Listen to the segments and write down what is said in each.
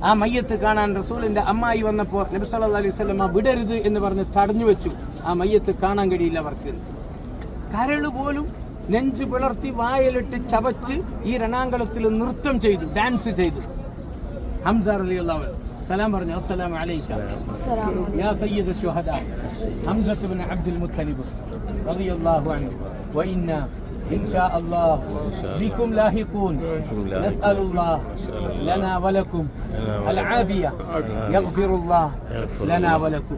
ആ മയ്യത്ത് കാണാൻ റസൂലിന്റെ അമ്മായി വന്നപ്പോൾ നബി സല്ലല്ലാഹു അലൈഹി വസല്ലം വിടരുത് എന്ന് പറഞ്ഞ് തടഞ്ഞു വെച്ചു. ആ മയ്യത്ത് കാണാൻ കഴിയില്ല അവർക്ക്. കരള് പോലും നെഞ്ചു പിളർത്തി വായലിട്ട് ചവച്ച് ഈ രണാങ്കളത്തിൽ നൃത്തം ചെയ്തു, ഡാൻസ് ചെയ്തു. ഹംസ റളിയല്ലാഹു അൻഹു സലാം പറഞ്ഞു, അസ്സലാമു അലൈക യാ സയ്യിദ ശുഹദാ ഹംസ ഇബ്നു അബ്ദുൽ മുത്തലിബ് റളിയല്ലാഹു അൻഹു വഇന്നാ إن شاء الله بكم لاحقون نسأل الله لنا ولكم العافية يغفر الله لنا ولكم.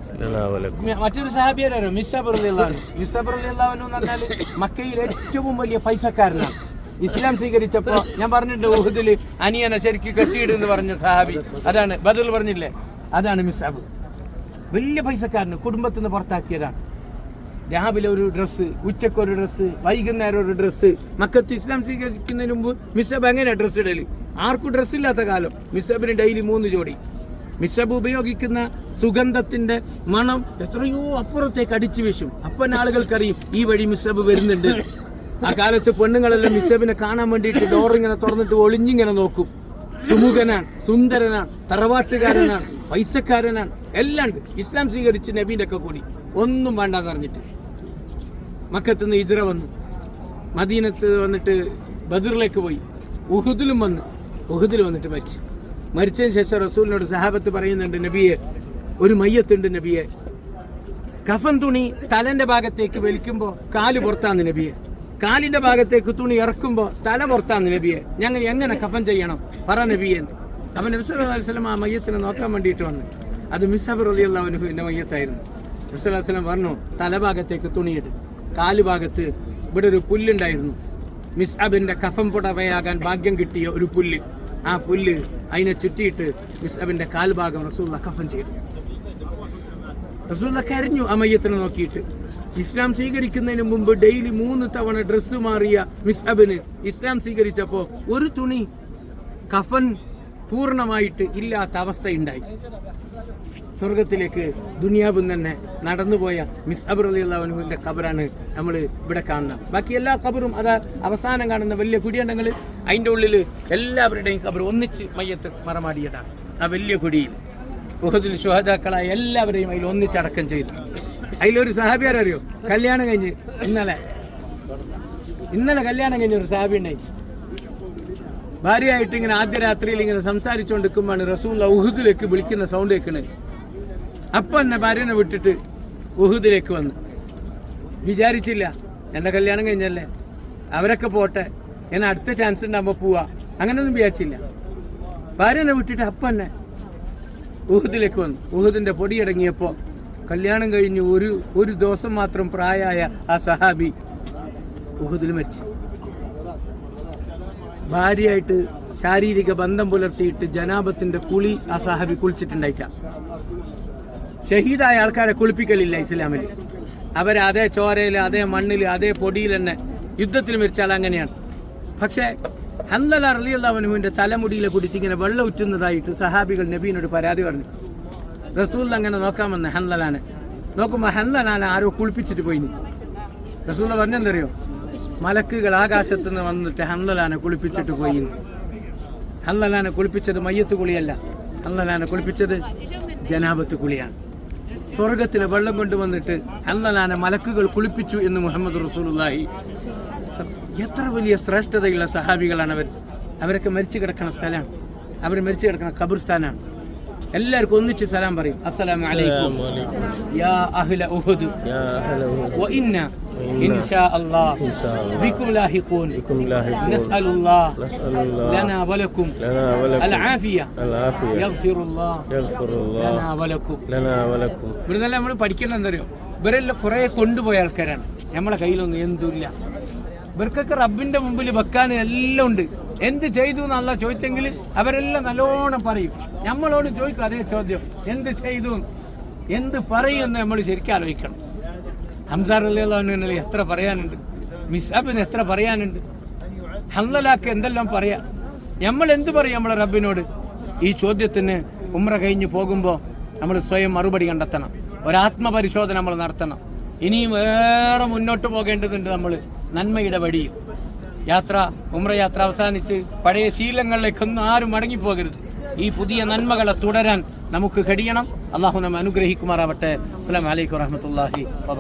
മറ്റൊരു സഹാബിയായിരുന്നു മിസ്അബ് റളിയല്ലാഹു അൻഹു. മിസ്അബ് റളിയല്ലാഹു അൻഹു എന്ന് പറഞ്ഞാൽ മക്കയിൽ ഏറ്റവും വലിയ പൈസക്കാരനാണ്. ഇസ്ലാം സ്വീകരിച്ചപ്പോൾ ഞാൻ പറഞ്ഞിട്ട് ഉഹുദിൽ അനിയനെ ശരിക്കും കെട്ടിയിടുന്ന് പറഞ്ഞ സഹാബി അതാണ്, ബദറിൽ പറഞ്ഞില്ലേ, അതാണ് മിസ്അബ്. വലിയ പൈസക്കാരന്, കുടുംബത്തിൽ നിന്ന് പുറത്താക്കിയതാണ്. രാവിലെ ഒരു ഡ്രസ്സ്, ഉച്ചക്കൊരു ഡ്രസ്സ്, വൈകുന്നേരം ഒരു ഡ്രസ്സ്. മക്കത്ത് ഇസ്ലാം സ്വീകരിക്കുന്നതിന് മുമ്പ് മിസ്അബ് എങ്ങനെയാണ് ഡ്രസ്സ് ഇടല്? ആർക്കും ഡ്രസ്സില്ലാത്ത കാലം മിസ്അബിന് ഡെയിലി 3 ജോഡി. മിസ്അബ് ഉപയോഗിക്കുന്ന സുഗന്ധത്തിന്റെ മണം എത്രയോ അപ്പുറത്തേക്ക് അടിച്ചു വീശും. അപ്പം ആളുകൾക്കറിയും ഈ വഴി മിസ്അബ് വരുന്നുണ്ട്. ആ കാലത്ത് പെണ്ണുങ്ങളെല്ലാം മിസ്അബിനെ കാണാൻ വേണ്ടിയിട്ട് ഡോറിങ്ങനെ തുറന്നിട്ട് ഒളിഞ്ഞിങ്ങനെ നോക്കും. സുമുഖനാണ്, സുന്ദരനാണ്, തറവാട്ടുകാരനാണ്, പൈസക്കാരനാണ്, എല്ലാം ഉണ്ട്. ഇസ്ലാം സ്വീകരിച്ച് നബീൻ്റെ ഒക്കെ കൂടി ഒന്നും വേണ്ടാന്ന് പറഞ്ഞിട്ട് മക്കത്ത് നിന്ന് ഹിജ്റ വന്നു, മദീനത്ത് വന്നിട്ട് ബദറിലേക്ക് പോയി, ഉഹുദിലും വന്നു. ഉഹുദിൽ വന്നിട്ട് മരിച്ചതിന് ശേഷം റസൂലിനോട് സഹാബത്ത് പറയുന്നുണ്ട്, നബിയെ ഒരു മയ്യത്തുണ്ട് നബിയെ, കഫൻ തുണി തലന്റെ ഭാഗത്തേക്ക് വലിക്കുമ്പോൾ കാല് പുറത്താന്ന് നബിയെ, കാലിന്റെ ഭാഗത്തേക്ക് തുണി ഇറക്കുമ്പോൾ തല പുറത്താന്ന് നബിയെ, ഞങ്ങൾ എങ്ങനെ കഫൻ ചെയ്യണം പറ നബിയെ. അവൻ നബി സല്ലല്ലാഹു അലൈഹി വസല്ലം ആ മയ്യത്തിനെ നോക്കാൻ വേണ്ടിയിട്ട് വന്നു. അത് മിസ്അബ് റളിയല്ലാഹു അൻഹുവിന്റെ മയ്യത്തായിരുന്നു. നബി സല്ലല്ലാഹു അലൈഹി വസല്ലം പറഞ്ഞു, തലഭാഗത്തേക്ക് തുണിയിട്, കാലുഭാഗത്ത് ഇവിടെ ഒരു പുല്ലുണ്ടായിരുന്നു, മിസ്അബിന്റെ കഫം പുടവയാകാൻ ഭാഗ്യം കിട്ടിയ ഒരു പുല്ല്. ആ പുല്ല് അതിനെ ചുറ്റിയിട്ട് മിസ്അബിന്റെ കാൽഭാഗം റസൂലുള്ളാഹി കഫൻ ചെയ്തു. റസൂലുള്ളാഹി കരഞ്ഞു ആ മയ്യത്തിനെ നോക്കിയിട്ട്. ഇസ്ലാം സ്വീകരിക്കുന്നതിന് മുമ്പ് ഡെയിലി 3 തവണ ഡ്രസ്സ് മാറിയ മിസ്അബിന് ഇസ്ലാം സ്വീകരിച്ചപ്പോൾ ഒരു തുണി കഫൻ പൂർണ്ണമായിട്ട് ഇല്ലാത്ത അവസ്ഥയുണ്ടായി. സ്വർഗത്തിലേക്ക് ദുനിയാവിൽ തന്നെ നടന്നുപോയ മിസ്അബ് റളിയല്ലാഹു അൻഹുവിന്റെ ഖബറാണ് നമ്മൾ ഇവിടെ കാണുന്നത്. ബാക്കി എല്ലാ ഖബറും അതാ അവസാനം കാണുന്ന വലിയ കുടിയണ്ടങ്ങൾ, അതിൻ്റെ ഉള്ളിൽ എല്ലാവരുടെയും ഖബർ ഒന്നിച്ച് മയ്യത്ത് മറമാടിയതാണ്. ആ വലിയ കുടിയിൽ ഉഹുദിൽ ശുഹദാക്കളായ എല്ലാവരെയും അതിൽ ഒന്നിച്ചടക്കം ചെയ്തു. അതിലൊരു സഹാബിയാരറിയോ, കല്യാണം കഴിഞ്ഞ് ഇന്നലെ കല്യാണം കഴിഞ്ഞ ഒരു സഹാബി ഉണ്ടായി. ഭാര്യയായിട്ട് ഇങ്ങനെ ആദ്യ രാത്രിയിൽ ഇങ്ങനെ സംസാരിച്ചുകൊണ്ടിരിക്കുമ്പോഴാണ് റസൂലുള്ളാഹി ഉഹുദിലേക്ക് വിളിക്കുന്ന സൗണ്ട് കേൾക്കുന്നത്. അപ്പം എന്നെ ഭാര്യനെ വിട്ടിട്ട് ഉഹുദിലേക്ക് വന്ന്. വിചാരിച്ചില്ല, എൻ്റെ കല്യാണം കഴിഞ്ഞല്ലേ, അവരൊക്കെ പോട്ടെ, ഞാൻ അടുത്ത ചാൻസ് ഉണ്ടാകുമ്പോൾ പോവാ, അങ്ങനെയൊന്നും വിചാരിച്ചില്ല. ഭാര്യനെ വിട്ടിട്ട് അപ്പം തന്നെ ഉഹുദിലേക്ക് വന്നു. ഉഹുദിൻ്റെ പൊടിയടങ്ങിയപ്പോൾ കല്യാണം കഴിഞ്ഞ് ഒരു ദിവസം മാത്രം പ്രായമായ ആ സഹാബി ഉഹുദിൽ മരിച്ചു. ഭാര്യയായിട്ട് ശാരീരിക ബന്ധം പുലർത്തിയിട്ട് ജനാബത്തിന്റെ കുളി ആ സഹാബി കുളിച്ചിട്ടുണ്ടായിട്ട. ഷഹീദായ ആൾക്കാരെ കുളിപ്പിക്കലില്ല ഇസ്ലാമിൽ. അവരെ അതേ ചോരയിൽ, അതേ മണ്ണിൽ, അതേ പൊടിയിൽ തന്നെ യുദ്ധത്തിൽ മരിച്ചാൽ അങ്ങനെയാണ്. പക്ഷേ ഹൻദല റളിയല്ലാഹു അൻഹുവിന്റെ തലമുടിയിലെ കുടിച്ച് ഇങ്ങനെ വെള്ളം ഉറ്റുന്നതായിട്ട് സഹാബികൾ നബീനോട് പരാതി പറഞ്ഞു. റസൂൽ അങ്ങനെ നോക്കാൻ വന്ന ഹൻദലാനെ നോക്കുമ്പോൾ ഹൻദലാനെ ആരോ കുളിപ്പിച്ചിട്ട് പോയി. റസൂൽ പറഞ്ഞെന്തറിയോ, മലക്കുകൾ ആകാശത്ത് നിന്ന് വന്നിട്ട് ഹൻദലാനെ കുളിപ്പിച്ചിട്ട് പോയി. ഹൻദലാനെ കുളിപ്പിച്ചത് മയ്യത്ത് കുളിയല്ല, ഹൻദലാനെ കുളിപ്പിച്ചത് ജനാബത്ത് കുളിയാണ്. സ്വർഗത്തിലെ വെള്ളം കൊണ്ടുവന്നിട്ട് ഹൻദലാനെ മലക്കുകൾ കുളിപ്പിച്ചു എന്ന് മുഹമ്മദ് റസൂലുള്ളാഹി. എത്ര വലിയ ശ്രേഷ്ഠതയുള്ള സഹാബികളാണ് അവർ. അവരൊക്കെ മരിച്ചു കിടക്കുന്ന സ്ഥലമാണ്, അവർ മരിച്ചു കിടക്കുന്ന ഖബർസ്ഥാനാണ്. എല്ലാവർക്കും ഒന്നിച്ച് സലാം പറയും, അസ്സലാമു അലൈക്കും യാ അഹ്ല ഉഹുദ് വ ഇന്ന ഇൻഷാ അല്ലാഹ് ബികും ലാഹിഖൂൻ നസ്അലുല്ലാഹ് ലനാ വലക്കും അൽ ആഫിയ യഗ്ഫിറുല്ലാഹ് ലനാ വലക്കും. ഇവരെല്ലാം നമ്മൾ പഠിക്കണം എന്തറിയോ, ഇവരെല്ലാം കുറേ കൊണ്ടുപോയ ആൾക്കാരാണ്. നമ്മളെ കയ്യിലൊന്നും എന്തുമില്ല. ഇവർക്കൊക്കെ റബ്ബിന്റെ മുമ്പിൽ വെക്കാൻ എല്ലാം ഉണ്ട്. എന്ത് ചെയ്തു എന്നല്ല ചോദിച്ചെങ്കിൽ അവരെല്ലാം നല്ലോണം പറയും. നമ്മളോട് ചോദിക്കും അതേ ചോദ്യം, എന്ത് ചെയ്തു, എന്ത് പറയുമെന്ന് നമ്മൾ ശരിക്കും ആലോചിക്കണം. ഹംസ റളിയല്ലാഹു അൻഹു എത്ര പറയാനുണ്ട്, മിസ്അബിന് എത്ര പറയാനുണ്ട്, ഹൻദലാക്ക് എന്തെല്ലാം പറയാം. നമ്മൾ എന്ത് പറയും നമ്മളെ റബ്ബിനോട്? ഈ ചോദ്യത്തിന് ഉംറ കഴിഞ്ഞ് പോകുമ്പോൾ നമ്മൾ സ്വയം മറുപടി കണ്ടെത്തണം. ഒരാത്മപരിശോധന നമ്മൾ നടത്തണം. ഇനിയും വേറെ മുന്നോട്ട് പോകേണ്ടതുണ്ട്. നമ്മൾ നന്മയുടെ വഴിയിൽ യാത്ര, ഉംറ യാത്ര അവസാനിച്ച് പഴയ ശീലങ്ങളിലേക്കൊന്നും ആരും മടങ്ങിപ്പോകരുത്. ഈ പുതിയ നന്മകളെ തുടരാൻ നമുക്ക് കഴിയണം. അള്ളാഹു നമ്മെ അനുഗ്രഹിക്കുമാറാവട്ടെ. അസ്സലാമു അലൈക്കും വറഹ്മത്തുള്ളാഹി വബറകാതുഹു.